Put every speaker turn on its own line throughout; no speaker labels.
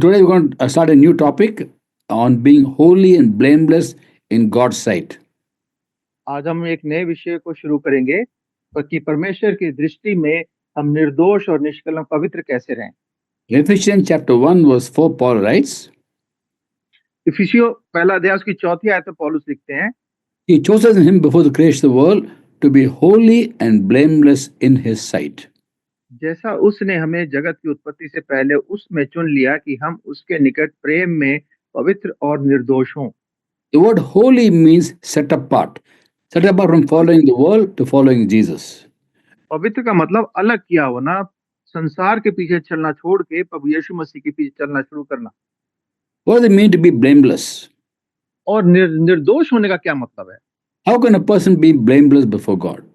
Today we're going to start a new topic on being holy and blameless in God's sight.
आज हम एक नए विषय को शुरू करेंगे कि परमेश्वर की दृष्टि में हम निर्दोष और निष्कलंक पवित्र कैसे रहें।
In Ephesians chapter 1 verse 4, Paul writes,
इफिसियों पहला अध्याय उसकी चौथी आयत में पौलुस लिखते हैं,
He chose us in him before the creation of the world to be holy and blameless in his sight.
जैसा उसने हमें जगत की उत्पत्ति से पहले उसमें चुन लिया कि हम उसके निकट प्रेम में पवित्र और निर्दोष हों।
The word holy means set apart from following the world to following Jesus.
पवित्र का मतलब अलग किया होना, संसार के पीछे चलना छोड़ के प्रभु यीशु मसीह के पीछे चलना शुरू करना।
What does it mean to be blameless?
और निर्दोष होने का क्या मतलब है?
How can a person be blameless before God?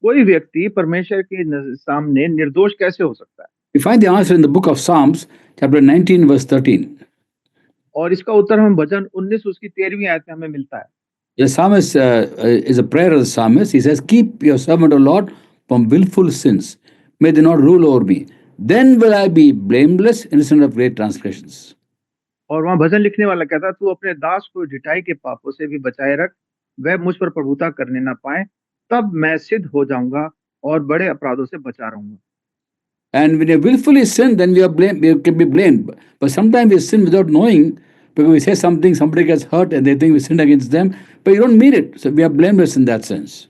कोई व्यक्ति परमेश्वर के सामने निर्दोष कैसे हो सकता है?
We find the answer in the book of Psalms, chapter 19, verse 13.
और इसका उत्तर हम भजन 19 उसकी 13वीं आयत में हमें मिलता है।
The psalmist is a prayer of the psalmist. He says, Keep your servant, O Lord, from willful sins. May they not rule over me. Then will I be blameless, innocent of great transgressions.
और वहां भजन लिखने वाला कहता है, तू अपने दास को ढिठाई के पापों से भी बचाए रख, वह मुझ पर प्रभुता करने ना पाए, तब मैं सिद्ध हो जाऊंगा और बड़े अपराधों से बचा रहूंगा।
And when you willfully sin, then we can be blamed. But sometimes we sin without knowing, because we say something, somebody gets hurt, and they think we sinned against them, but you don't mean it. So we are blameless in that sense.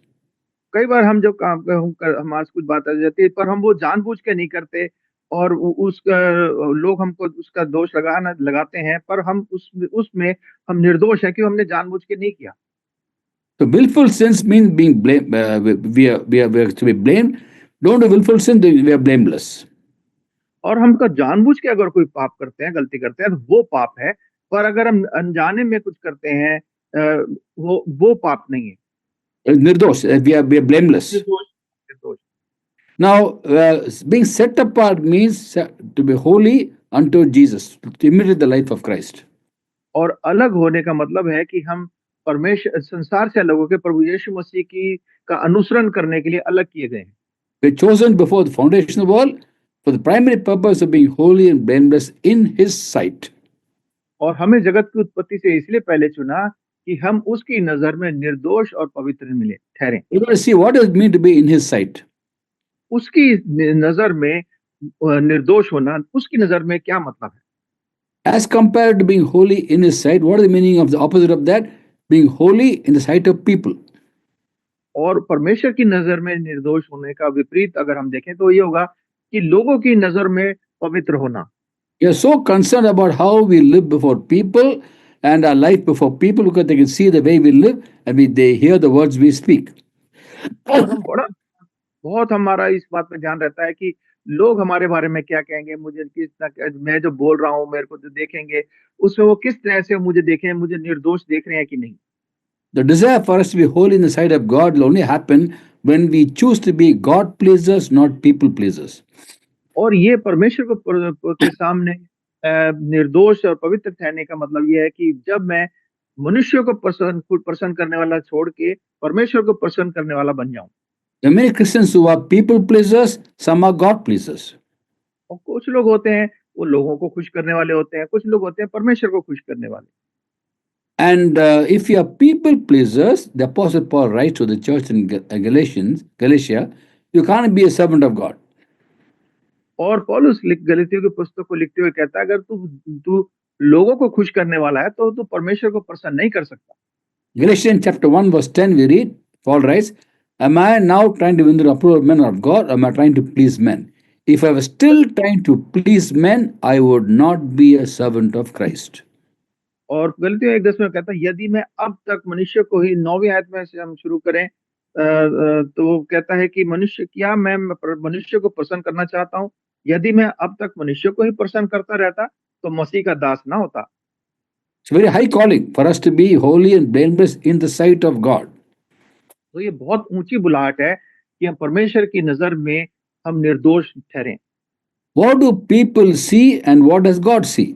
कई बार हम जो काम हमारे कुछ बात आ जाती है, पर हम वो जानबूझ के नहीं करते और उसका लोग हमको उसका दोष लगाते हैं, पर हम उसमें हम निर्दोष हैं कि हमने जानबूझ के नहीं किया।
So willful sins means being blamed. We are to be blamed. Don't do willful sin, then we are blameless.
और हम का जानबूझ के अगर कोई पाप करते हैं, गलती करते हैं, तो वो पाप है। पर अगर हम अनजाने में कुछ करते हैं, वो पाप नहीं है।
Nirdosh, we are blameless.
निर्दोष निर्दोष।
Now, being set apart means to be holy unto Jesus, to imitate the life of Christ.
और अलग होने का मतलब है कि हम परमेश्वर संसार से अलग होकर प्रभु यीशु मसीह की का अनुसरण करने के लिए अलग किए गए हैं।
We're chosen before the foundation of the world for the primary purpose of being holy and blameless in His sight.
और हमें जगत की उत्पत्ति से इसलिए पहले चुना कि हम उसकी नजर में निर्दोष और पवित्र मिले ठहरें।
We're going to see what does it mean to be in His sight.
उसकी नजर में निर्दोष होना, उसकी नजर में क्या मतलब है?
As compared to being holy in His sight, what is the meaning of the opposite of that? Being holy in the sight of people.
और परमेश्वर की नजर में निर्दोष होने का विपरीत अगर हम देखें तो ये होगा कि लोगों की नजर में पवित्र होना।
We are so concerned about how we live before people and our life before people because they can see the way we live and they hear the words we speak.
और हम बहुत हमारा इस बात पे ध्यान रहता है कि लोग हमारे बारे में क्या कहेंगे, मुझे मैं जो बोल रहा हूँ, मेरे को जो देखेंगे उसमें वो किस तरह से मुझे देखें, मुझे निर्दोष देख रहे हैं कि नहीं।
The desire for us to be holy in the sight of God will only happen when we choose to be God pleasers, not people pleasers.
और ये परमेश्वर के सामने निर्दोष और पवित्र ठहरने का मतलब ये है कि जब मैं मनुष्य को प्रसन्न करने वाला छोड़ के परमेश्वर को प्रसन्न करने वाला बन जाऊं।
There are many Christians who are people pleasers, some are God pleasers.
और कुछ लोग होते हैं वो लोगों को खुश करने वाले होते हैं, कुछ लोग होते हैं परमेश्वर को खुश करने वाले।
And if you are people pleasers, the Apostle Paul writes to the church in Galatia, you can't be a servant of God.
और पौलुस गलातियों की पुस्तक को लिखते हुए कहता है, अगर तू लोगों को खुश करने वाला है तो तू परमेश्वर को प्रसन्न नहीं कर सकता।
Galatians chapter 1 verse 10 we read, Paul writes, Am I now trying to win the approval of men or of God, or am I trying to please men? If I was still trying to please men, I would not be a servant of Christ.
और गलतियों 1:10 में कहता है, यदि मैं अब तक मनुष्य को ही 9वीं आयत में से हम शुरू करें तो वो कहता है कि मैं मनुष्य को प्रसन्न करना चाहता हूँ। यदि मैं अब तक मनुष्य को ही प्रसन्न करता रहता तो मसीह का दास ना होता।
It's a very high calling for us to be holy and blameless in the sight of God.
तो ये बहुत ऊंची बुलाहट है कि हम परमेश्वर की नजर में हम निर्दोष ठहरें।
What do people see and what does God see?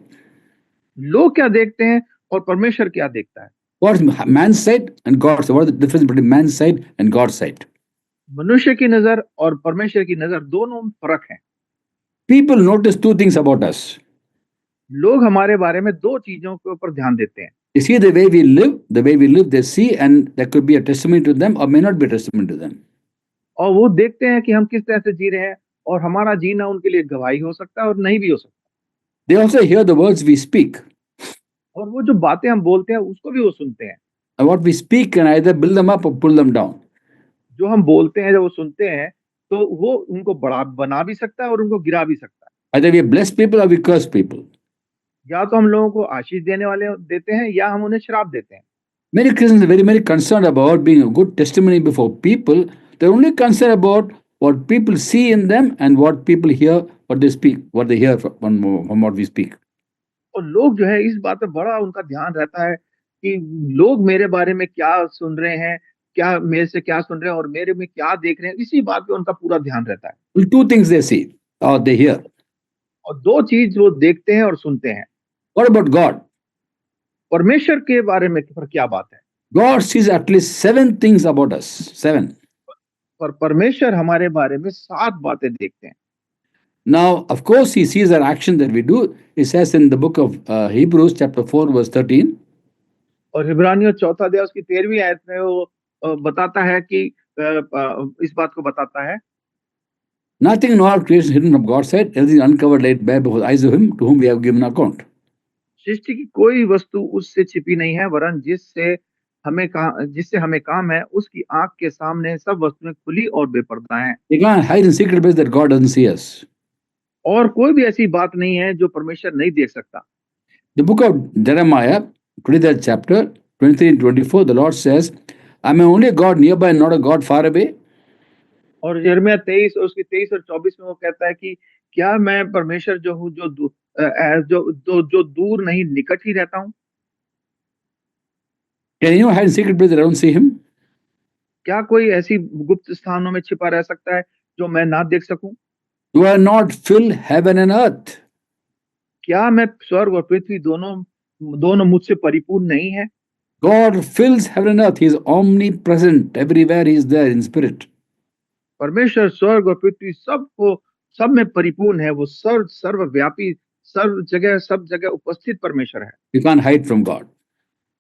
लोग क्या देखते हैं और परमेश्वर क्या देखता है?
What is man's sight and God's sight? What is the difference between man's sight and God's sight?
मनुष्य की नजर और परमेश्वर की नजर दोनों में फर्क है।
People notice two things about us.
लोग हमारे बारे में दो चीजों के ऊपर ध्यान देते हैं।
They see the way we live, they see, and that could be a testimony to them or may not be a testimony to them.
और वो देखते हैं कि हम किस तरह से जी रहे हैं, और हमारा जीना उनके लिए गवाही हो सकता है और नहीं भी हो सकता।
They also hear the words we speak.
और वो जो बातें हम बोलते हैं उसको भी वो सुनते हैं।
And what we speak can either build them up or pull them down.
जो हम बोलते हैं, जब वो सुनते हैं, तो वो उनको बड़ा बना भी सकता है और उनको गिरा भी सकता है।
Either we bless people or we curse people.
या तो हम लोगों को आशीष देने वाले देते हैं या हम उन्हें श्राप देते हैं।
Many Christians are very concerned about being a good testimony before people. They're only concerned about what people see in them and what people hear, what they speak, what they hear from what we speak.
और लोग जो है इस बात पे बड़ा उनका ध्यान रहता है कि लोग मेरे बारे में क्या सुन रहे हैं, क्या मेरे से क्या सुन रहे हैं और मेरे में क्या देख रहे हैं, इसी बात पे उनका पूरा ध्यान रहता है।
Well, two things they see or they hear.
और दो चीज वो देखते हैं और सुनते हैं।
What about God?
परमेश्वर के बारे में पर क्या बात है?
God sees at least 7 things about us. 7.
पर परमेश्वर हमारे बारे में 7 बातें देखते हैं।
Now, of course, he sees our action that we do. It says in the book of Hebrews, chapter 4, verse 13.
और इब्रानियों 4 अध्याय उसकी 13वीं आयत में वो बताता है कि इस बात को बताता है,
Nothing in all creation hidden from God's sight, everything uncovered laid bare before the eyes of him to whom we have given account.
सृष्टि की कोई वस्तु उससे छिपी नहीं है, वरन जिससे हमें काम है, उसकी आंख के सामने सब वस्तुएं खुली और बेपर्दा हैं।
We can't hide in secret place that God doesn't see us.
और कोई भी ऐसी बात नहीं है जो परमेश्वर नहीं देख सकता।
The book of Jeremiah, 23rd chapter, 23 and 24, the Lord says, am I only a God nearby and not a God far away?
और यिर्मयाह 23 और उसकी 23 और 24 में वो कहता है कि क्या मैं परमेश्वर जो हूँ, जो दूर नहीं निकट ही रहता हूँ?
Can anyone hide in secret place that I don't see him?
क्या कोई ऐसी गुप्त स्थानों में छिपा रह सकता है जो मैं ना देख सकूं?
Do I not fill heaven and earth?
क्या मैं स्वर्ग और पृथ्वी दोनों मुझसे परिपूर्ण नहीं है?
God fills heaven and earth. He is omnipresent. Everywhere he is there in spirit.
परमेश्वर स्वर्ग और पृथ्वी सब में परिपूर्ण है। वो सर्वव्यापी, सब जगह उपस्थित परमेश्वर है।
You can't hide from God.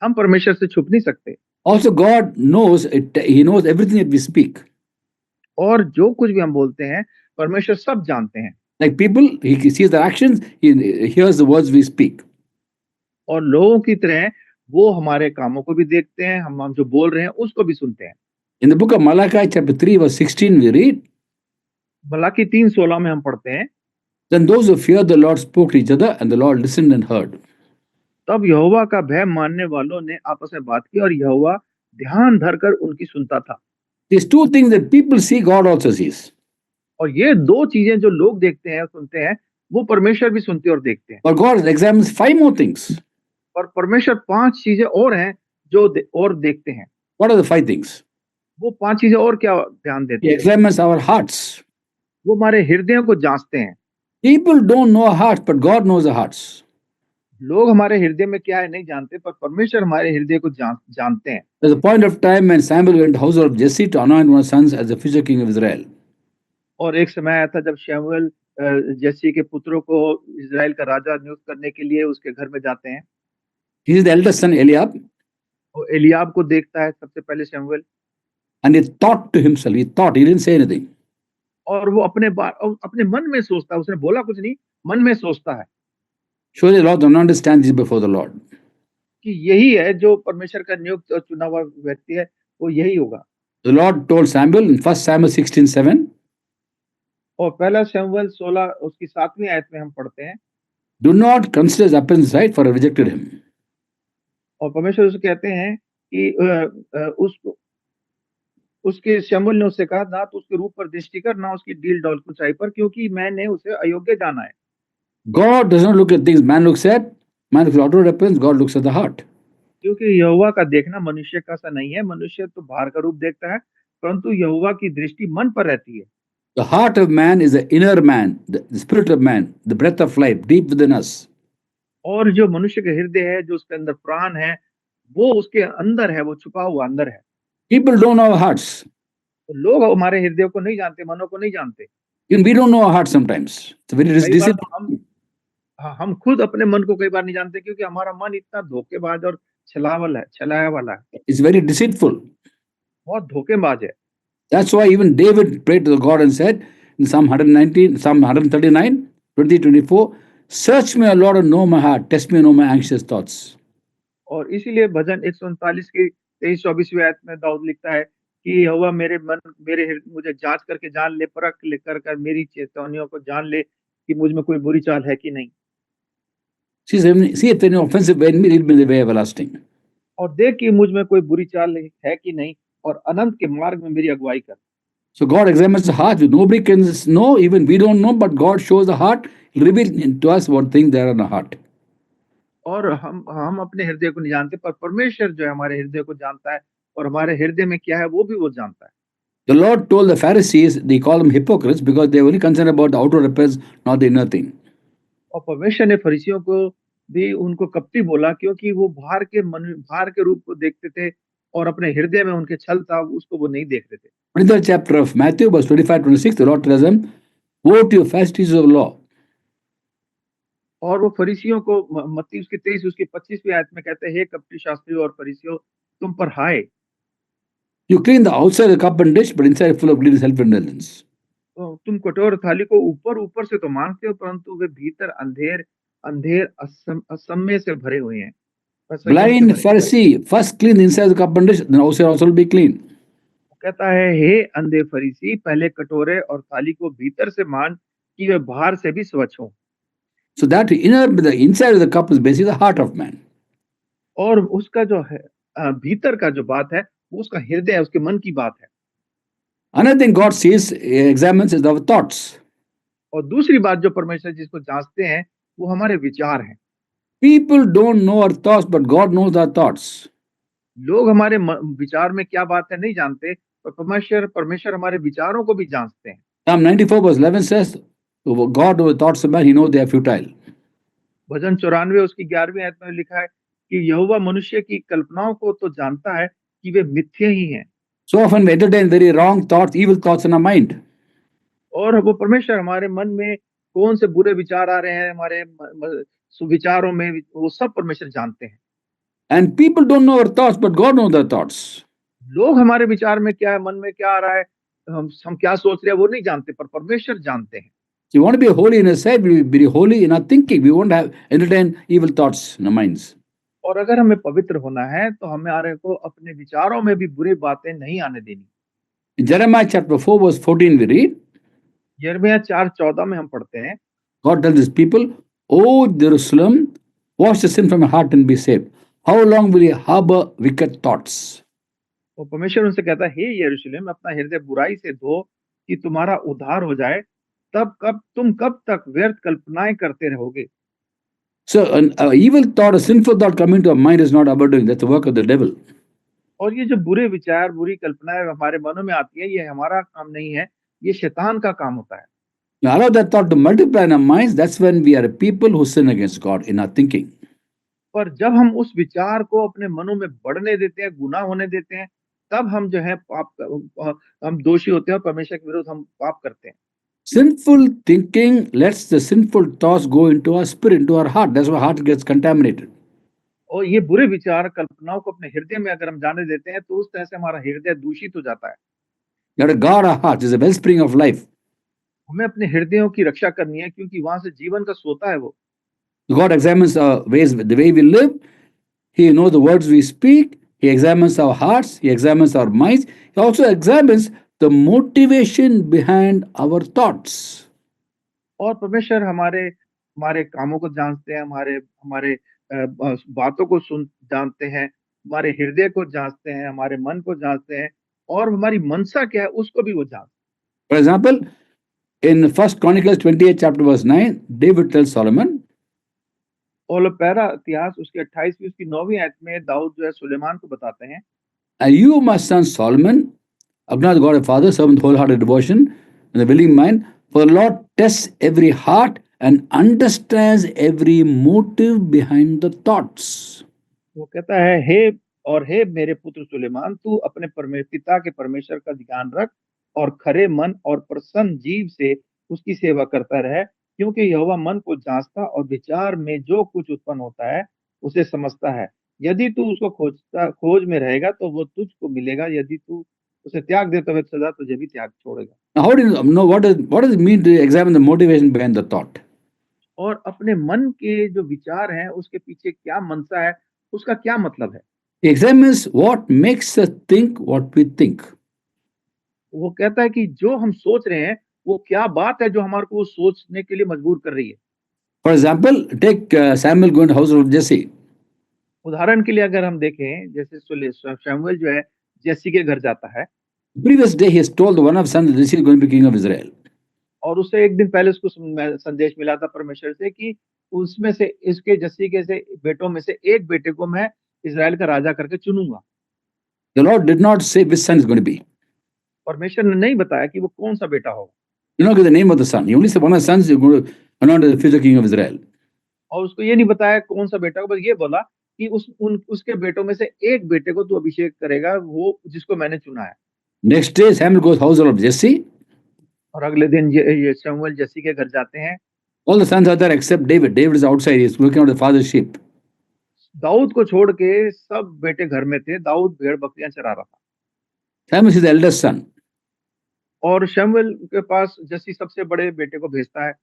हम परमेश्वर से छुप नहीं सकते।
Also, God knows it. He knows everything that we speak.
और जो कुछ भी हम बोलते हैं, परमेश्वर सब जानते हैं।
Like people, he sees their actions. He hears the words we speak.
और लोगों की तरह वो हमारे कामों को भी देखते हैं, हम जो बोल रहे हैं उसको भी सुनते हैं।
In the book of Malachi, chapter 3, verse 16, we read,
Malachi 3:16 में हम पढ़ते हैं,
then those who feared the Lord spoke to each other, and the Lord listened and heard.
तब यहोवा का भय मानने वालों ने आपस में बात की और यहोवा ध्यान धरकर उनकी सुनता था।
These two things that people see, God also sees.
और ये दो चीजें जो लोग देखते हैं, सुनते हैं, वो परमेश्वर भी सुनते और देखते हैं।
But God examines 5 more things.
और परमेश्वर 5 चीजें और हैं और देखते हैं।
What are the 5 things?
वो 5 चीजें और क्या ध्यान देते
He
हैं?
examines our hearts.
वो हमारे हृदयों को जांचते हैं।
People don't know our hearts, but God knows our hearts.
लोग हमारे हृदय में क्या है नहीं जानते, पर परमेश्वर हमारे हृदय को जानते हैं।
There's a point of time when Samuel went to the house of Jesse to anoint one of his sons as the future king of Israel.
और एक समय आया था जब शमूएल जस्सी के पुत्रों को इजराइल का राजा नियुक्त करने के लिए उसके घर में जाते हैं।
He is the eldest son Eliab,
वो एलियाब को देखता है सबसे पहले शमूएल,
and he thought to himself. He didn't say anything.
और वो अपने मन में सोचता है, उसने बोला कुछ नहीं, मन में सोचता है
Surely the Lord does not understand this before the Lord.
कि यही है जो परमेश्वर का नियुक्त और चुना हुआ व्यक्ति है, वो यही होगा।
The Lord told Samuel in 1 Samuel 16:7,
और पहला शमूएल 16 उसकी 7वीं आयत में हम पढ़ते हैं,
do not consider his appearance right, for I rejected him.
और परमेश्वर उसे कहते हैं कि उसके शमूएल ने उससे कहा, ना तो उसके रूप पर दृष्टि कर, ना उसकी डील डॉल ऊंचाई पर, क्योंकि मैंने उसे अयोग्य जाना है।
God does not look at things man looks at. Man looks at outward appearance. God looks at the heart.
क्योंकि यहोवा का देखना मनुष्य का सा नहीं है, मनुष्य तो बाहर का रूप देखता है, परंतु यहोवा की दृष्टि मन पर रहती है।
The heart of man is the inner man, the spirit of man, the breath of life deep within us.
और जो मनुष्य का हृदय है, जो उसके अंदर प्राण है, वो उसके अंदर है, वो छुपा हुआ अंदर है।
People don't know our hearts.
तो लोग हमारे हृदय को नहीं जानते, मनों को नहीं जानते।
Even we don't know our hearts sometimes. It's a very
कई बार तो हाँ, हम खुद अपने मन को कई बार नहीं जानते क्योंकि हमारा मन इतना धोखेबाज और छलाया वाला है,
It's very deceitful.
बहुत धोखेबाज है।
That's why even David prayed to the God and said in Psalm 119, Psalm 139, 20, 24, search me, O Lord, and know my heart. Test me and know my anxious thoughts.
और इसीलिए भजन 139 की 23-24वीं आयत में दाऊद लिखता है कि यहोवा मुझे जाँच करके जान ले, परख ले कर मेरी चेतावनियों को जान ले कि मुझ में कोई बुरी चाल है कि नहीं।
See if any offensive way in me, lead me in the way everlasting.
और देख कि मुझ में कोई बुरी चाल है कि नहीं और अनंत के मार्ग में मेरी अगुवाई कर।
So God examines the heart. Nobody can know, even we don't know, but God shows the heart, reveals to us what things there are in the heart.
और हम अपने हृदय को नहीं जानते पर परमेश्वर जो है हमारे हृदय को जानता है और हमारे हृदय में क्या है वो भी वो जानता है।
The Lord told the Pharisees, they call them hypocrites because they only concerned about the outer appearance, not the inner thing.
और परमेश्वर ने फरीसियों को भी उनको कपटी बोला क्योंकि वो बाहर के रूप को देखते थे और अपने हृदय में उनके छल था उसको वो नहीं देखते थे।
23rd chapter of Matthew, verse 25, 26, the Lord tells them, woe to you, Pharisees of law.
और वो फरीसियों को मत्ती उसकी 23 उसकी 25वीं आयत में कहते हैं, हे कपटी शास्त्रियों और फरीसियों तुम पर हाय,
You clean the outside of the cup and dish, but inside is full of greed and self-indulgence.
तो तुम कटोर थाली को ऊपर ऊपर से तो मांगते हो परंतु वे भीतर अंधेर अंधेर असम्य से भरे हुए हैं, असंयम से
Blind
भरे।
Pharisee, first clean the inside of the cup and dish, then outside also will be clean.
कहता है, हे अंधे फरीसी पहले कटोरे और थाली को भीतर से मान कि वे बाहर से भी स्वच्छ हों।
So that the inside of the cup is basically the heart of man.
और उसका जो है भीतर का जो बात है वो उसका हृदय है, उसके मन की बात है।
Another thing God sees, examines is our thoughts.
और दूसरी बात जो परमेश्वर जिसको जांचते हैं वो हमारे विचार हैं।
People don't know our thoughts, but God knows our thoughts.
लोग हमारे विचार में क्या बात है नहीं जानते पर परमेश्वर हमारे विचारों को भी जांचते हैं।
Psalm 94 verse 11 says, God knows the thoughts of man, he knows they are futile.
भजन 94 उसकी 11वीं आयत में लिखा है कि यहोवा मनुष्य की कल्पनाओं को तो जानता है कि वे मिथ्ये ही हैं।
So often we entertain very wrong thoughts, evil thoughts in our mind.
और वो परमेश्वर हमारे मन में कौन से बुरे विचार आ रहे हैं हमारे विचारों में वो सब परमेश्वर जानते हैं।
And people don't know our thoughts, but God knows their thoughts.
लोग हमारे विचार में क्या है मन में क्या आ रहा है हम क्या सोच रहे हैं वो नहीं जानते पर परमेश्वर जानते हैं।
So you want to be holy in His sight, we will be holy in our thinking. We won't have entertain evil thoughts in our minds.
और अगर हमें पवित्र होना है तो हमारे को अपने विचारों में भी बुरी बातें नहीं आने देनी।
In Jeremiah chapter 4 verse 14 we read,
यिर्मयाह 4:14 में हम पढ़ते हैं,
God tells His people, O Jerusalem, wash the sin from your heart and be saved. How long will you harbor wicked thoughts?
तो परमेश्वर उनसे कहता है, हे यरूशलेम अपना हृदय बुराई से धो कि तुम्हारा उद्धार हो जाए, तुम कब तक व्यर्थ कल्पनाएं करते रहोगे।
So an evil thought, a sinful thought coming to our mind is not our doing. That's the work of the devil.
और ये जो बुरे विचार बुरी कल्पनाएं हमारे मनों में आती है ये हमारा काम नहीं है, ये शैतान का काम होता है।
You allow that thought to multiply in our minds, that's when we are a people who sin against God in our thinking.
पर जब हम उस विचार को अपने मनों में बढ़ने देते हैं, गुनाह होने देते हैं, तब हम जो है हम दोषी होते हैं और परमेश्वर के विरुद्ध हम पाप करते हैं।
Sinful thinking lets the sinful thoughts go into our spirit, into our heart. That's why heart gets contaminated.
और ये बुरे विचार कल्पनाओं को अपने हृदय में अगर हम जाने देते हैं तो उस तरह से हमारा हृदय दूषित हो जाता है।
You have to guard our hearts. It's a wellspring of life.
हमें अपने हृदयों की रक्षा करनी है क्योंकि वहां से जीवन का सोता है वो।
God examines our ways, the way we live. He knows the words we speak. He examines our hearts. He examines our minds. He also examines the motivation behind our thoughts.
और परमेश्वर हमारे हमारे कामों को जानते हैं, हमारे हमारे बातों को सुन जानते हैं, हमारे हृदय को जांचते हैं, हमारे मन को जांचते हैं और हमारी मनसा क्या है उसको भी वो जानते हैं।
For example, in First Chronicles 28 chapter verse 9, David tells Solomon,
और पहला इतिहास उसके 28वीं उसकी 9वीं आयत में दाऊद जो है सुलेमान को बताते हैं,
and you, my son Solomon, acknowledge God the Father, serve with wholehearted devotion and a willing mind, for the Lord tests every heart and understands every motive behind the thoughts.
वो कहता है हे मेरे पुत्र सुलेमान तू अपने पिता के परमेश्वर का ध्यान रख और खरे मन और प्रसन्न जीव से उसकी सेवा करता रहे क्योंकि यहोवा मन को जांचता और विचार में जो कुछ उत्पन्न होता है उसे समझता है। यदि तू उसको खोज में रहेगा तो वो तुझको मिलेगा, यदि तू उसे त्याग देता हुए सदा तुझे भी त्याग छोड़ेगा।
Now, how do you know what does it mean to examine the motivation behind the thought?
और अपने मन के जो विचार हैं उसके पीछे क्या मंशा है, उसका क्या मतलब है?
It examines what makes us think what we think.
वो कहता है कि जो हम सोच रहे हैं वो क्या बात है जो हमारे को वो सोचने के लिए मजबूर कर रही है।
For example, take Samuel going to the house of Jesse.
उदाहरण के लिए अगर हम देखें, जैसे शमूएल जो है जैसी के घर जाता है
The previous day, he has told one of his sons that Jesse is going to be king of Israel.
और उससे एक दिन पहले उसको संदेश मिला था परमेश्वर से कि उसमें से इसके जस्सी के से बेटों में से एक बेटे को मैं इज़राइल का राजा करके चुनूंगा।
The Lord did not say which son is going to be.
परमेश्वर ने नहीं बताया कि वो कौन सा बेटा होगा
He did not give the name of the son. He only said one of the sons is going to anoint as the future king of Israel.
और उसको ये नहीं बताया कौन सा बेटा होगा, बस ये बोला कि उसके बेटों में से एक बेटे को तू अभिषेक करेगा, वो जिसको मैंने चुना है।
Next day, Samuel goes to the house of Jesse.
और अगले दिन ये शमूएल जस्सी के घर जाते हैं।
All the sons are there except David. David is outside. He's looking out the father's sheep.
Dawood को छोड़ के सब बेटे घर में थे, दाऊद भेड़ बकरियां चरा रहा था।
Samuel is the eldest son.
और शमूएल के पास जस्सी सबसे बड़े बेटे को भेजता है।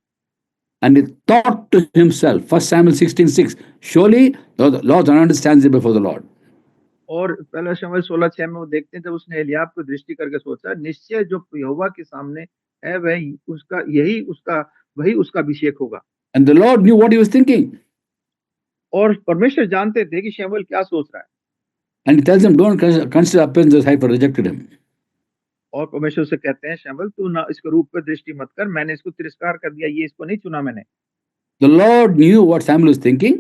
And he thought to himself, 1 Samuel 16:6, surely the Lord's anointed stands there before the Lord.
और पहला शमूएल 16:6 में वो देखते हैं, जब उसने एलियाब को दृष्टि करके सोचा, निश्चय जो यहोवा के सामने है वही उसका अभिषेक होगा।
And the Lord knew what he was thinking.
और परमेश्वर जानते थे कि शमूएल क्या सोच रहा है।
And he tells him, don't consider appearances, I rejected him.
और परमेश्वर से कहते हैं, शमूएल तू ना इसके रूप पर दृष्टि मत कर, मैंने इसको तिरस्कार कर दिया, ये इसको नहीं चुना मैंने।
The Lord knew what Samuel was thinking.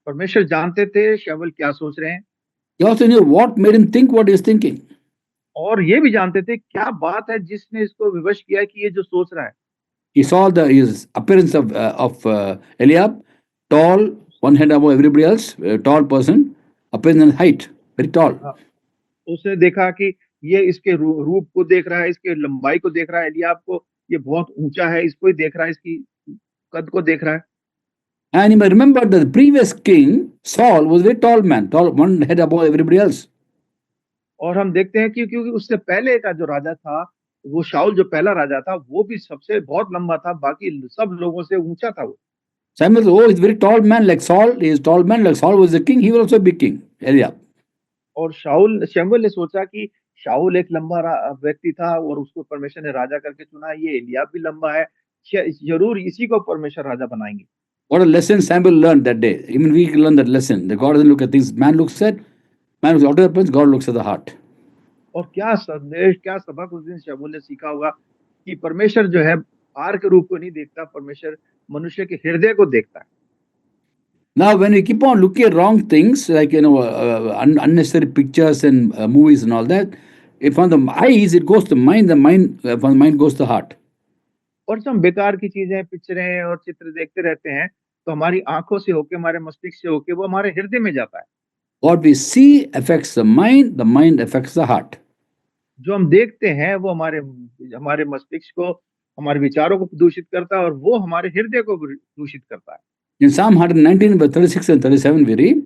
परमेश्वर जानते थे शमूएल क्या सोच रहे हैं।
He also knew what made him think what he was thinking.
और ये भी जानते थे क्या बात है जिसने इसको विवश किया है कि ये जो सोच रहा है।
He saw his appearance of Eliab, tall, one head above everybody else, a tall person, appearance and height, very tall.
हाँ, उसने देखा कि ये इसके रूप को देख रहा है, इसके लंबाई को देख रहा है, एलियाब को ये बहुत ऊंचा है, इसको ही देख रहा है, इसकी कद को देख रहा है।
And you may remember that the previous king, Saul, was a very tall man, tall, one head above everybody else.
और हम देखते हैं कि क्योंकि उससे पहले का जो राजा था, वो शाऊल जो पहला राजा था, वो भी सबसे बहुत लंबा था, बाकी सब लोगों से ऊंचा था वो।
Samuel said, oh, he's a very tall man like Saul. He is a tall man like Saul was the king. He will also be king. Eliab.
और शमूएल ने सोचा कि शाऊल एक लंबा व्यक्ति था और उसको परमेश्वर ने राजा करके चुना, ये एलियाब भी लंबा है, जरूर इसी को परमेश्वर राजा बनाएंगे।
What a lesson Samuel learned that day. Even we can learn that lesson. That God doesn't look at things. Man looks at outer appearance. God looks at the heart.
और क्या संदेश, क्या सबक उस दिन शमूएल ने सीखा होगा कि परमेश्वर जो है बाहर के रूप को नहीं देखता, परमेश्वर मनुष्य के हृदय को देखता है।
Now, when we keep on looking at wrong things, like unnecessary pictures and movies and all that, if from the eyes it goes to mind, from the mind goes to the heart.
और जब हम बेकार की चीजें, पिक्चरें और चित्र देखते रहते हैं, तो हमारी आंखों से होके, हमारे मस्तिष्क से होके वो हमारे हृदय में जाता है।
What we see affects the mind affects the heart.
जो हम देखते हैं वो हमारे मस्तिष्क को, हमारे विचारों को दूषित करता है और वो हमारे हृदय को दूषित करता है।
In Psalm 119, verse 36 and 37, we read,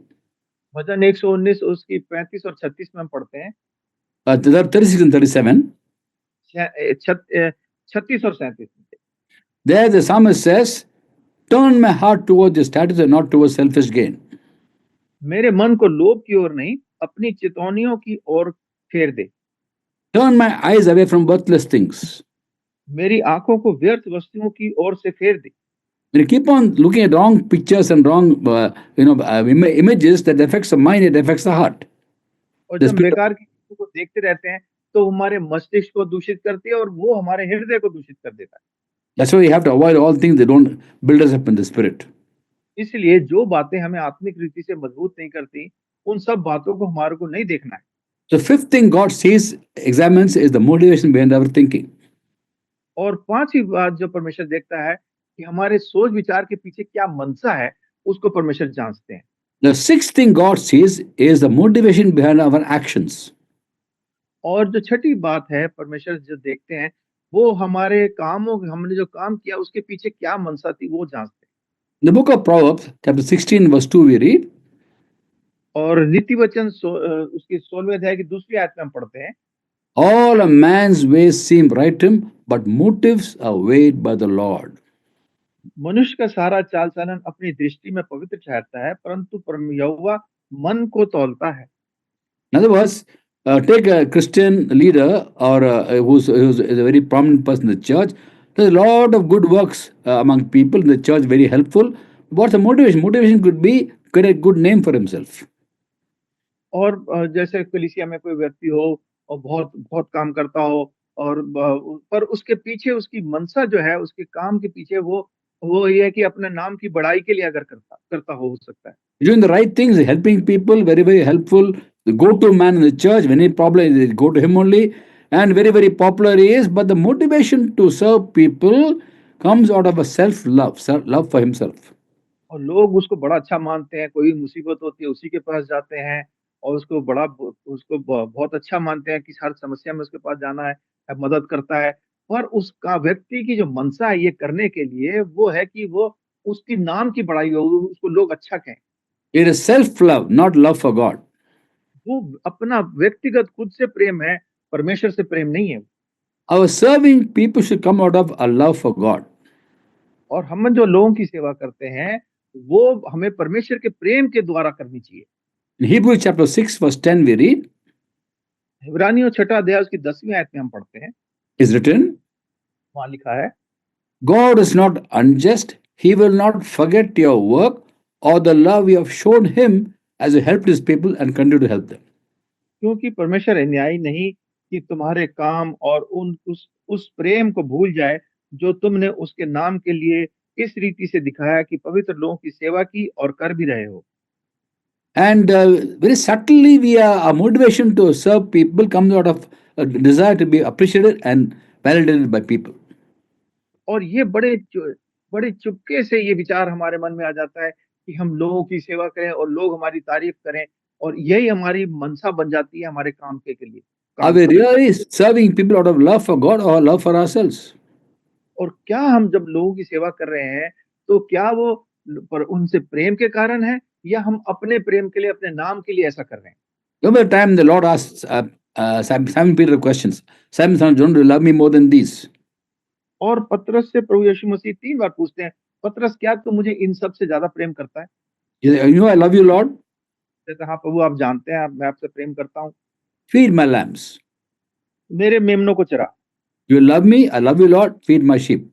भजन 119 उसकी 35 और 36 में हम पढ़ते हैं,
36 and 37,
36 और 37 में।
there the psalmist says, turn my heart towards your statutes and not towards selfish gain.
मेरे मन को लोभ की ओर नहीं, अपनी चितौनियों की ओर फेर दे।
Turn my eyes away from worthless things.
मेरी आंखों को व्यर्थ वस्तुओं की ओर से फेर दे।
When you keep on looking at wrong pictures and wrong images, that affects the mind, it affects the heart.
और जब बेकार की चीजों को देखते रहते हैं तो हमारे मस्तिष्क को दूषित करती है और वो हमारे हृदय को दूषित कर देता है।
That's why we have to avoid all things that don't build us up in the spirit.
इसलिए जो बातें हमें आत्मिक रीति से मजबूत नहीं करती, उन सब बातों को हमारे को नहीं देखना है।
The fifth thing God sees, examines, is the motivation behind our thinking.
और पांचवी बात जो परमेश्वर देखता है कि हमारे सोच विचार के पीछे क्या मंशा है, उसको परमेश्वर जांचते हैं।
The sixth thing God sees is the motivation behind our actions.
और जो छठी बात है परमेश्वर जो देखते हैं वो हमारे कामों, हमने जो काम किया उसके पीछे क्या मंशा थी वो जांचते हैं।
In the book of Proverbs, chapter 16, verse 2, we read,
और नीति वचन उसकी 16वें अध्याय की दूसरी आयत में हम पढ़ते हैं,
all a man's ways seem right to him, but motives are weighed by the Lord.
मनुष्य का सारा चाल चलन अपनी दृष्टि में पवित्र ठहरता है, परंतु यहोवा मन को तौलता है।
In other words, take a Christian leader or who's is a very prominent person in the church. There's a lot of good works among people in the church, very helpful. What's the motivation? Motivation could be get a good name for himself.
और जैसे कलीसिया में कोई व्यक्ति हो और बहुत बहुत काम करता हो, और पर उसके पीछे उसकी मंशा जो है, उसके काम के पीछे वो ये है कि अपने नाम की बड़ाई के लिए अगर करता करता हो सकता है।
Doing the right things, helping people, very, very helpful. The go-to man in the church, when any problem, they go to him only. And very, very popular he is. But the motivation to serve people comes out of a self-love, love for himself.
और लोग उसको बड़ा अच्छा मानते हैं, कोई मुसीबत होती है उसी के पास जाते हैं, और उसको बहुत अच्छा मानते हैं कि हर समस्या में उसके पास जाना है, मदद करता है। पर उसका व्यक्ति की जो मंशा है ये करने के लिए, वो है कि वो उसकी नाम की बड़ाई हो, उसको लोग अच्छा कहें।
It is self-love, not love for God.
वो अपना व्यक्तिगत खुद से प्रेम है, परमेश्वर से प्रेम नहीं है।
Our serving people should come out of a love for God.
और हम जो लोगों की सेवा करते हैं, वो हमें परमेश्वर के प्रेम के द्वारा करनी चाहिए।
In Hebrews chapter 6, verse 10, we read,
इब्रानियों 6 अध्याय उसकी 10वीं आयत में हम पढ़ते हैं,
is written,
वहाँ लिखा है,
God is not unjust. He will not forget your work or the love you have shown him as you helped his people and continue to help them.
क्योंकि परमेश्वर अन्यायी नहीं कि तुम्हारे काम और उस प्रेम को भूल जाए जो तुमने उसके नाम के लिए इस रीति से दिखाया कि पवित्र लोगों की सेवा की और कर भी रहे हो।
And very subtly, our motivation to serve people comes out of a desire to be appreciated and validated by people.
और ये बड़े चुपके से ये विचार हमारे मन में आ जाता है कि हम लोगों की सेवा करें और लोग हमारी तारीफ करें, और यही हमारी मनसा बन जाती है हमारे काम के लिए
Are
काम
we
करने के
really
लिए।
serving people out of love for God or love for ourselves?
और क्या हम जब लोगों की सेवा कर रहे हैं, तो क्या वो पर उनसे प्रेम के कारण है, या हम अपने प्रेम के लिए, अपने नाम के लिए ऐसा कर रहे हैं?
Remember the time the Lord asked Simon Peter questions. Simon, son of John, do you love me more than these?
और पतरस से प्रभु यीशु मसीह 3 बार पूछते हैं, पतरस क्या तू मुझे इन सब से ज़्यादा प्रेम करता है?
You say, you know, I love you, Lord.
कहता हाँ प्रभु, आप जानते हैं, मैं आपसे प्रेम करता हूँ।
Feed my lambs.
मेरे मेमनों को चरा।
You love me, I love you, Lord. Feed my sheep.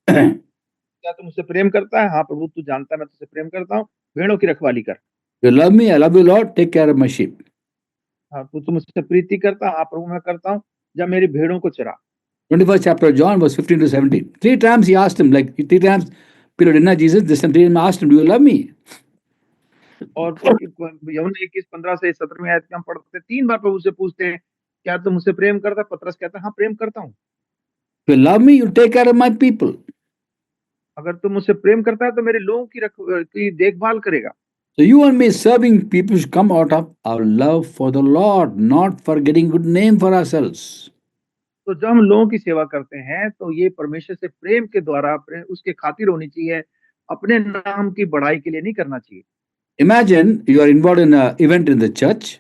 You
क्या तू मुझसे प्रेम करता है? हाँ प्रभु, तू जानता है मैं तुझसे प्रेम करता हूँ, भेड़ों की रखवाली कर।
love me, I love you, Lord. Take care of my sheep.
हाँ, तू मुझसे प्रीति करता है? हाँ प्रभु, मैं करता हूँ, जा मेरी भेड़ों को चरा।
21st chapter of John, verse 15 to 17. 3 times he asked him, like 3 times Peter denied Jesus. This time 3 times asked him, do you love me?
और यूहन्ना 21:15 से 17वीं आयत में हम पढ़ते हैं, 3 बार प्रभु से पूछते हैं, क्या तू मुझसे प्रेम करता है? पतरस कहता है, हाँ प्रेम करता हूँ।
If you love me, you take care of my people.
अगर तू मुझसे प्रेम करता है तो मेरे लोगों की देखभाल करेगा।
So you and me serving people should come out of our love for the Lord, not for getting good name for ourselves.
तो जब हम लोगों की सेवा करते हैं तो ये परमेश्वर से प्रेम के द्वारा उसके खातिर होनी चाहिए, अपने नाम की बढ़ाई के लिए नहीं करना चाहिए।
Imagine you are involved in an event in the church.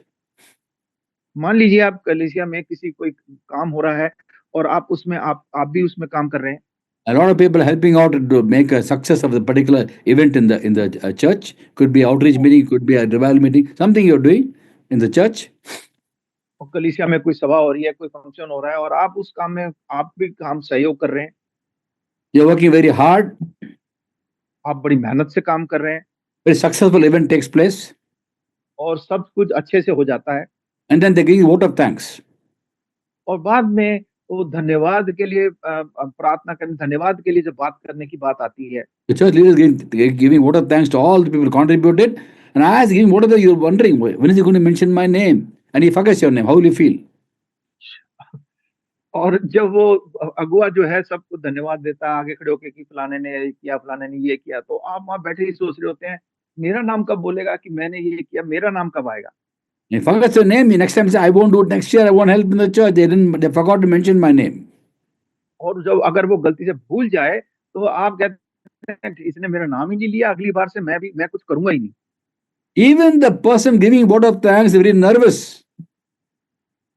मान लीजिए आप कलीसिया में किसी कोई काम हो रहा है, और आप भी उसमें काम कर रहे हैं।
A lot of people helping out to make a success of the particular event in the church. Could be outreach meeting, could be a revival meeting, something you're doing in the church.
और कलीसिया में कोई सभा हो रही है, कोई function हो रहा है, और आप उस काम में आप भी काम सहयोग कर रहे हैं।
You're working very hard.
आप बड़ी मेहनत से काम कर रहे हैं,
Very successful event takes place,
और सब कुछ अच्छे से हो जाता है,
and then they give you vote of thanks.
और बाद में वो धन्यवाद के लिए प्रार्थना करने, धन्यवाद के लिए जब बात करने की बात आती है,
The church leaders giving vote of thanks to all the people who contributed, and I ask giving vote of thanks, you're wondering when is he going to mention my name, and he forgets your name. How will you feel?
और जब वो अगुआ जो है सबको धन्यवाद देता है आगे खड़े होके कि फलाने ने ये किया, फलाने ने ये किया, तो आप वहाँ बैठे ही सोच रहे होते हैं, मेरा नाम कब बोलेगा कि मैंने ये किया, मेरा नाम कब आएगा?
He forgets your name. The next time say, I won't do it next year. I won't help in the church. They forgot to mention my name.
और जब अगर वो गलती से भूल जाए, तो आप कहते हैं इसने मेरा नाम ही नहीं लिया, अगली बार से मैं कुछ करूँगा ही नहीं।
Even the person giving word of thanks is very nervous.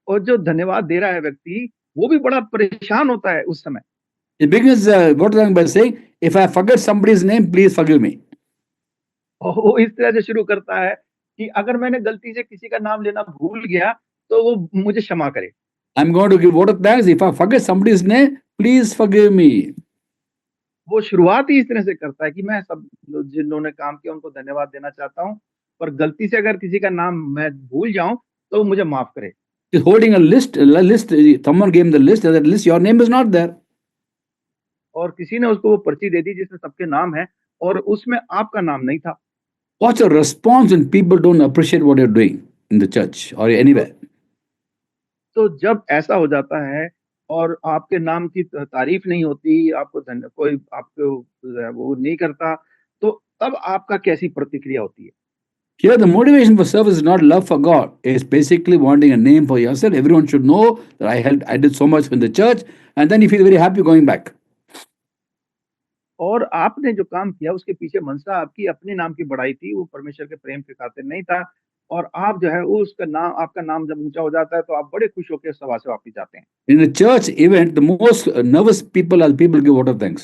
और जो धन्यवाद दे रहा है व्यक्ति, वो भी बड़ा परेशान होता है उस समय।
He begins word of thanks by saying, "If I forget somebody's name, please forgive me."
और वो इस तरह से शुरू करता है कि अगर मैंने गलती से किसी का नाम लेना भूल गया, तो वो मुझे क्षमा करे।
I'm going to give word of thanks. If I forget somebody's name, please forgive me.
वो शुरुआत ही इस तरह से करता है कि मैं सब जिन लोगों ने काम किया उनको धन्यवाद देना चाहता हूँ, पर गलती से अगर किसी का नाम मैं भूल जाऊँ, तो मुझे माफ करे।
He's holding a list. A list. Someone gave him the list. That list, your name is not there.
और किसी ने उसको वो पर्ची दे दी जिसमें सबके नाम है और उसमें आपका नाम नहीं था।
What's your response when people don't appreciate what you're doing in the church or
तो
anywhere?
तो जब ऐसा हो जाता है और आपके नाम की तारीफ नहीं होती, आपको कोई आपको वो नहीं करता, तो तब आपका कैसी प्रतिक्रिया होती है?
Here, the motivation for service is not love for God. It's basically wanting a name for yourself. Everyone should know that I helped, I did so much in the church, and then you feel very happy going back.
और आपने जो काम किया उसके पीछे मंशा आपकी अपने नाम की बड़ाई थी, वो परमेश्वर के प्रेम के खातिर नहीं था। और आप जो है वो उसका नाम आपका नाम जब ऊँचा हो जाता है, तो आप बड़े खुश होके सभा से वापस जाते हैं।
In the church event, the most nervous people are the people who give vote of thanks.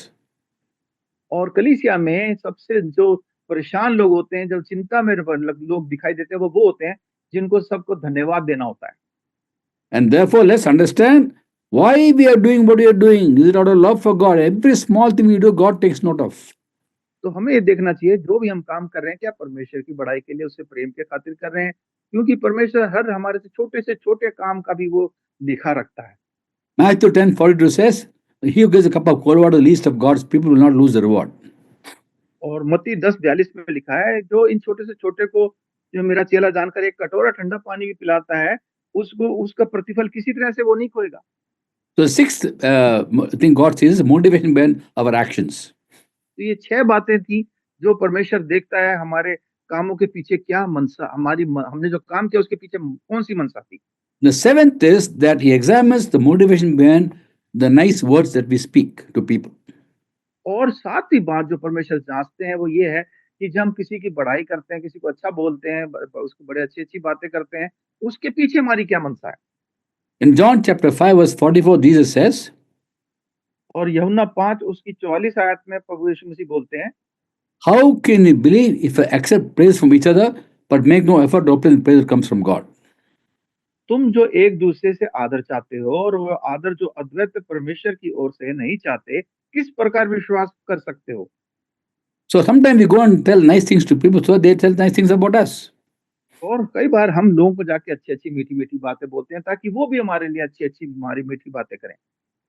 और कलीसिया में सबसे जो परेशान लोग होते हैं, जो चिंता में लोग दिखाई देते हैं, वो होते हैं जिनको सबको धन्यवाद देना होता है।
And therefore, let's understand why we are doing what we are doing. Is it out of love for God? Every small thing we do, God takes note of.
तो हमें ये देखना चाहिए जो भी हम काम कर रहे हैं, क्या परमेश्वर की बड़ाई के लिए, उससे प्रेम के खातिर कर रहे हैं? क्योंकि परमेश्वर हर हमारे से छोटे काम का भी वो लिखा रखता है।
Matthew 10:42 says, "He who gives a cup of cold water to the least of God's people will not lose the reward."
और मत्ती 10:42 में लिखा है, जो इन छोटे से छोटे को जो मेरा चेला जानकर एक कटोरा ठंडा पानी भी पिलाता है, उसको उसका प्रतिफल किसी तरह से वो नहीं खोएगा।
So the sixth thing God sees is motivation behind our actions.
तो ये 6 बातें थी जो परमेश्वर देखता है हमारे कामों के पीछे क्या मनसा हमारी हमने जो काम किया उसके पीछे कौन-सी मनसा थी।
The seventh is that He examines the motivation behind the nice words that we speak to people.
और सातवीं बात जो परमेश्वर जाँचते हैं वो ये है कि जब हम किसी की बड़ाई करते हैं, किसी को अच्छा बोलते हैं, उसको बड़े अच्छी-अच्छी बातें करते हैं, उसके पीछे हमारी क्या मनसा है।
In John chapter 5, verse 44, Jesus says,
और यूहन्ना 5 उसकी 44 आयत में प्रभु यीशु मसीह बोलते हैं,
"How can you believe if I accept praise from each other but make no effort to obtain the praise that comes from God?"
तुम जो एक दूसरे से आदर चाहते हो और वो आदर जो अद्वैत परमेश्वर की ओर से नहीं चाहते, किस प्रकार विश्वास कर सकते हो?
So sometimes we go and tell nice things to people, so they tell nice things about us.
और कई बार हम लोगों को जाके अच्छी-अच्छी, मीठी-मीठी बातें बोलते हैं ताकि वो भी हमारे लिए अच्छी-अच्छी हमारी मीठी बातें करें।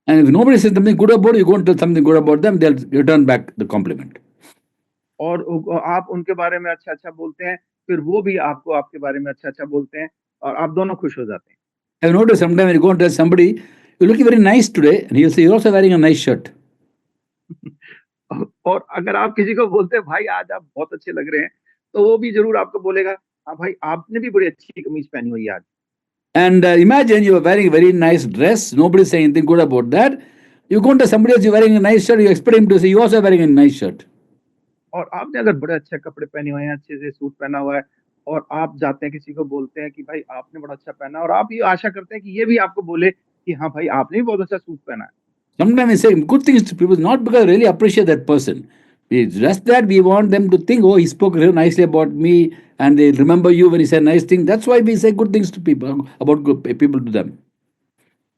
And if nobody says something good about you, you go and tell something good about them, they'll return back the compliment.
और आप उनके बारे में अच्छा-अच्छा बोलते हैं, फिर वो भी आपको आपके बारे में अच्छा-अच्छा बोलते हैं और आप दोनों खुश हो जाते हैं।
I've noticed sometimes when you go and tell somebody, "You're looking very nice today," and he'll say, "You're also wearing a nice shirt."
और अगर आप किसी को बोलते हैं भाई आज आप बहुत अच्छे लग रहे हैं, तो वो भी ज़रूर आपको बोलेगा, हाँ भाई आपने भी बड़ी अच्छी कमीज़ पहनी हुई है आज।
And imagine you are wearing a very nice dress, nobody saying anything good about that. You go and tell somebody else you're wearing a nice shirt, you expect him to say, "You also are wearing a nice shirt."
और आपने अगर बड़े अच्छे कपड़े पहने हुए हैं, अच्छे से सूट पहना हुआ है और आप जाते हैं किसी को बोलते हैं कि भाई आपने बड़ा अच्छा पहना है और आप ये आशा करते हैं कि ये भी आपको बोले कि हाँ भाई आपने भी बहुत अच्छा सूट पहना है।
Sometimes we say good things to people, not because we really appreciate that person. It's just that we want them to think, "Oh, he spoke real nicely about me," and they remember you when he said nice thing. That's why we say good things to people, about good people to them.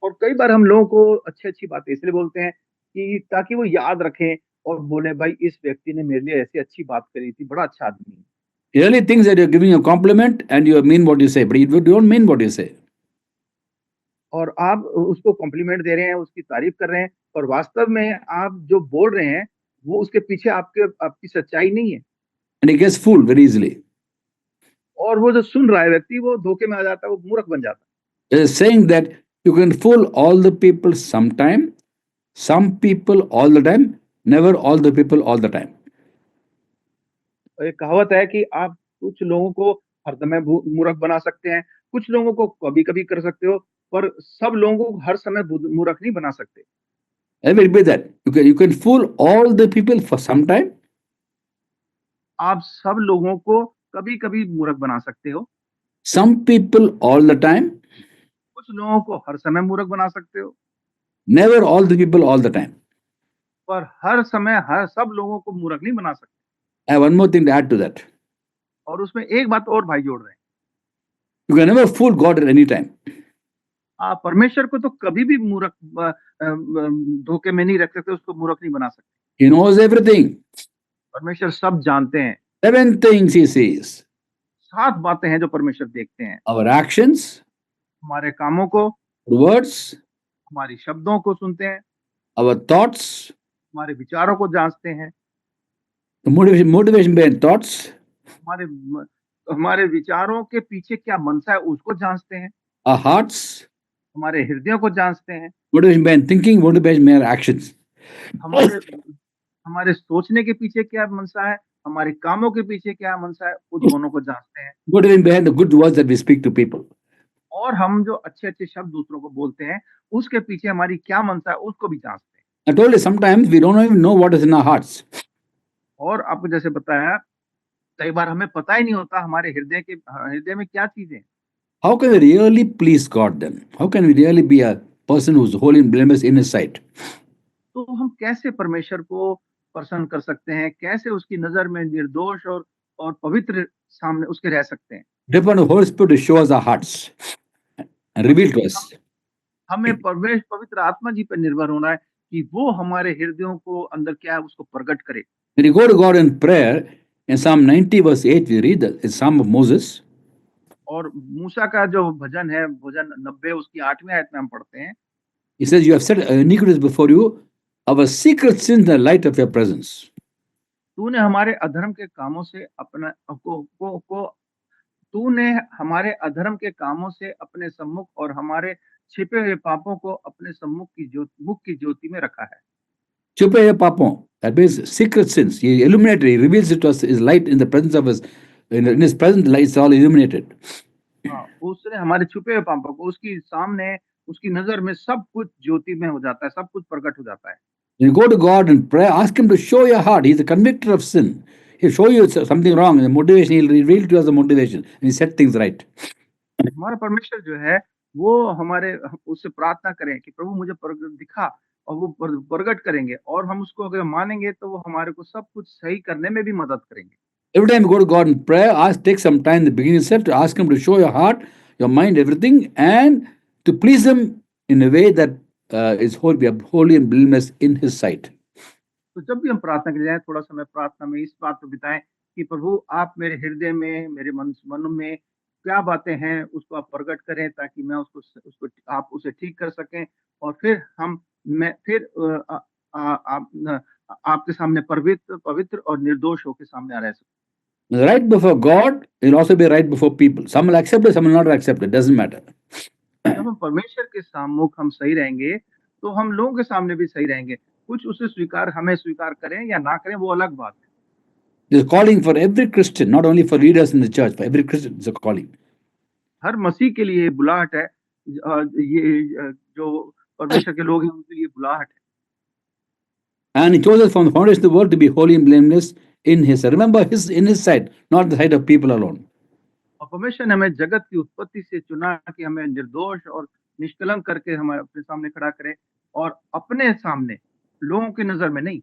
और कई बार हम लोगों को अच्छी-अच्छी बातें इसलिए बोलते हैं कि ताकि वो याद रखें और बोले भाई इस व्यक्ति ने मेरे लिए ऐसी अच्छी बात करी थी, बड़ा अच्छा आदमी है।
He really thinks that you're giving a compliment and you mean what you say, but you don't mean what you say.
और आप उसको कॉम्प्लीमेंट दे रहे हैं, उसकी तारीफ़ कर रहे हैं, पर वास्तव में आप जो बोल रहे हैं, वो उसके पीछे आपकी सच्चाई नहीं है।
And he gets fooled very easily.
और वो जो सुन रहा है व्यक्ति वो धोखे में आ जाता है, वो मूर्ख बन जाता है।
There's a saying that you can fool all the people sometime, some people all the time, never all the people all the time.
और एक कहावत है कि आप कुछ लोगों को हर समय मूर्ख बना सकते हैं, कुछ लोगों को कभी-कभी कर सकते हो, पर सब लोगों को हर समय मूर्ख नहीं बना सकते।
Let me repeat that. You can fool all the people for some time.
आप सब लोगों को कभी-कभी मूर्ख बना सकते हो,
Some people all the time.
कुछ लोगों को हर समय मूर्ख बना सकते हो,
Never all the people all the time.
पर हर समय हर सब लोगों को मूर्ख नहीं बना सकते।
I have one more thing to add to that.
और उसमें एक बात और भाई जोड़ रहे हैं,
You can never fool God at any time.
आप परमेश्वर को तो कभी भी मूर्ख धोखे में नहीं रख सकते, उसको मूर्ख नहीं बना सकते।
He knows everything.
परमेश्वर सब जानते हैं,
7 things he sees.
7 बातें हैं जो परमेश्वर देखते हैं,
Our actions,
हमारे कामों को,
words,
हमारी शब्दों को सुनते हैं,
our thoughts,
हमारे विचारों को जाँचते हैं,
the motivation behind thoughts,
हमारे म हमारे विचारों के पीछे क्या मनसा है उसको जाँचते हैं,
our hearts,
हमारे हृदयों को जाँचते हैं,
motivation behind thinking, motivation behind actions.
हमारे हमारे सोचने के पीछे क्या मनसा है, हमारे कामों के पीछे क्या मनसा है, उस दोनों को जाँचते हैं।
Motivation behind the good words that we speak to people.
और हम जो अच्छे-अच्छे शब्द दूसरों को बोलते हैं, उसके पीछे हमारी क्या मनसा है, उसको भी जाँचते हैं।
I told you sometimes we don't even know what is in our hearts.
और आपको जैसे बताया, कई बार हमें पता ही नहीं होता हमारे हृदय में क्या चीज़ें हैं।
How can we really please God then? How can we really be a person who's holy and blameless in His sight?
तो हम कैसे परमेश्वर को प्रसन्न कर सकते हैं? कैसे उसकी नज़र में निर्दोष और पवित्र सामने उसके रह सकते हैं?
Depend on the Holy Spirit to show us our hearts and reveal to us.
हमें पवित्र आत्मा जी पर निर्भर होना है कि वो हमारे हृदयों को अंदर क्या है उसको प्रकट करे।
When you go to God in prayer, in Psalm 90 verse 8, we read the Psalm of Moses.
और मूसा का जो भजन है, भजन 90 उसकी 8वीं आयत में हम पढ़ते हैं,
He says, "You have set iniquities before you, our secret sins in the light of your presence."
तूने हमारे अधर्म के कामों से अपना को तूने हमारे अधर्म के कामों से अपने सम्मुख और हमारे छिपे हुए पापों को अपने सम्मुख मुख की ज्योति में रखा है।
Chupa ye papon. That means secret sins. He illuminated, He reveals it to us, His light in the presence of His, in His presence, the light is all illuminated.
हाँ, उसने हमारे छुपे हुए पापों को उसकी सामने उसकी नज़र में सब कुछ ज्योति में हो जाता है, सब कुछ प्रकट हो जाता है।
When you go to God in prayer, ask Him to show your heart. He's the convictor of sin. He'll show you something wrong, and the motivation, He'll reveal to us the motivation, and He set things right.
हमारा परमेश्वर जो है वो उससे प्रार्थना करें कि प्रभु मुझे दिखा और वो प्रकट करेंगे और हम उसको अगर मानेंगे तो वो हमारे को सब कुछ सही करने में भी मदद करेंगे।
Every time you go to God in prayer, take some time in the beginning itself to ask Him to show your heart, your mind, everything, and to please Him in a way that is holy, be holy and blameless in His sight.
तो जब भी हम प्रार्थना के लिए जाएं थोड़ा समय प्रार्थना में इस बात पे बिताएं कि प्रभु आप मेरे हृदय में मेरे मन में क्या बातें हैं उसको आप प्रकट करें ताकि मैं उसको आप उसे ठीक कर सकें और फिर आपके सामने पवित्र और निर्दोष होकर सामने आ रह सकूं।
Right before God, you'll also be right before people. Some will accept it, some will not accept it. Doesn't matter.
जब हम परमेश्वर के सम्मुख हम सही रहेंगे तो हम लोगों के सामने भी सही रहेंगे। कुछ उसे हमें स्वीकार करें या ना करें वो अलग बात है।
There's a calling for every Christian, not only for leaders in the church. For every Christian, it's a calling.
हर मसीह के लिए बुलाहट है। जो परमेश्वर के लोग हैं उनके लिए बुलाहट है।
And He chose us from the foundation of the world to be holy and blameless in His sight. Remember, in His sight, not the sight of people alone.
और परमेश्वर ने हमें जगत की उत्पत्ति से चुना कि हमें निर्दोष और निष्कलंक करके हमें अपने सामने खड़ा करे और अपने सामने लोगों की नजर में नहीं।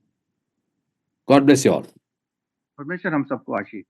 God bless you all.
परमेश्वर हम सबको आशीष